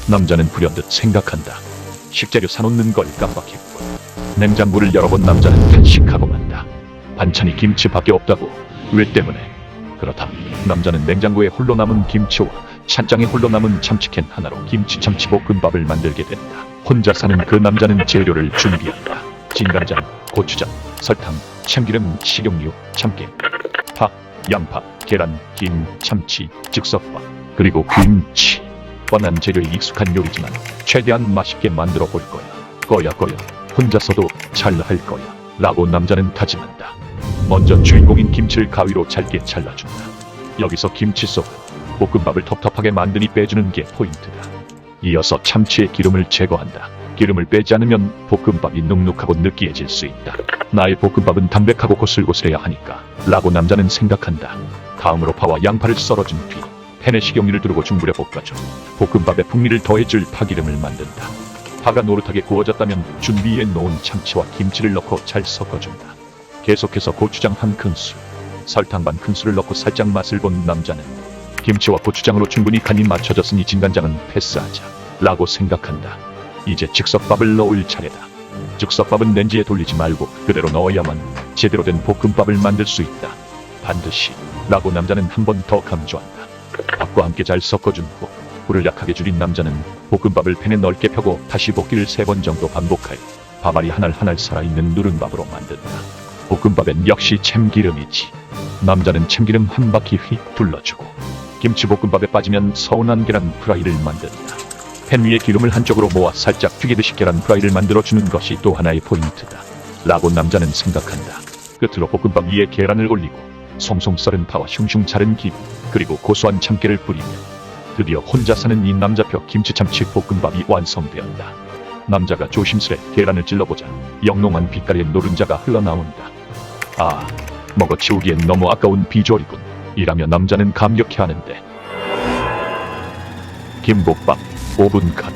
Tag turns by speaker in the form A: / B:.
A: 남자는 불현듯 생각한다. 식재료 사놓는 걸 깜빡했군. 냉장고를 열어본 남자는 탄식하고 만다. 반찬이 김치밖에 없다고. 왜 때문에? 그렇다. 남자는 냉장고에 홀로 남은 김치와 찬장에 홀로 남은 참치캔 하나로 김치 참치볶음밥을 만들게 된다. 혼자 사는 그 남자는 재료를 준비한다. 진간장, 고추장, 설탕, 참기름, 식용유, 참깨, 파, 양파, 계란, 김, 참치, 즉석밥, 그리고 김치. 뻔한 재료에 익숙한 요리지만 최대한 맛있게 만들어 볼 거야. 혼자서도 잘 할 거야. 라고 남자는 다짐한다. 먼저 주인공인 김치를 가위로 잘게 잘라준다. 여기서 김치 속 볶음밥을 텁텁하게 만드니 빼주는 게 포인트다. 이어서 참치의 기름을 제거한다. 기름을 빼지 않으면 볶음밥이 눅눅하고 느끼해질 수 있다. 나의 볶음밥은 담백하고 고슬고슬해야 하니까 라고 남자는 생각한다. 다음으로 파와 양파를 썰어준 뒤 팬에 식용유를 두르고 중불에 볶아줘. 볶음밥에 풍미를 더해줄 파기름을 만든다. 파가 노릇하게 구워졌다면 준비해 놓은 참치와 김치를 넣고 잘 섞어준다. 계속해서 고추장 한 큰술, 설탕 반 큰술을 넣고 살짝 맛을 본 남자는 김치와 고추장으로 충분히 간이 맞춰졌으니 진간장은 패스하자 라고 생각한다. 이제 즉석밥을 넣을 차례다. 즉석밥은 렌지에 돌리지 말고 그대로 넣어야만 제대로 된 볶음밥을 만들 수 있다. 반드시 라고 남자는 한 번 더 강조한다. 밥과 함께 잘 섞어준 후 불을 약하게 줄인 남자는 볶음밥을 팬에 넓게 펴고 다시 볶기를 3번 정도 반복하여 밥알이 하나하나 살아있는 누른밥으로 만든다. 볶음밥엔 역시 참기름이지. 남자는 참기름 한 바퀴 휙 둘러주고 김치볶음밥에 빠지면 서운한 계란 프라이를 만든다. 팬 위에 기름을 한쪽으로 모아 살짝 튀기듯이 계란 프라이를 만들어주는 것이 또 하나의 포인트다. 라고 남자는 생각한다. 끝으로 볶음밥 위에 계란을 올리고 송송 썰은 파와 슝슝 자른 김, 그리고 고소한 참깨를 뿌리며 드디어 혼자 사는 이 남자표 김치참치 볶음밥이 완성되었다. 남자가 조심스레 계란을 찔러보자 영롱한 빛깔의 노른자가 흘러나온다. 아, 먹어치우기엔 너무 아까운 비주얼이군. 이라며 남자는 감격해하는데 김볶밥 5분 컷.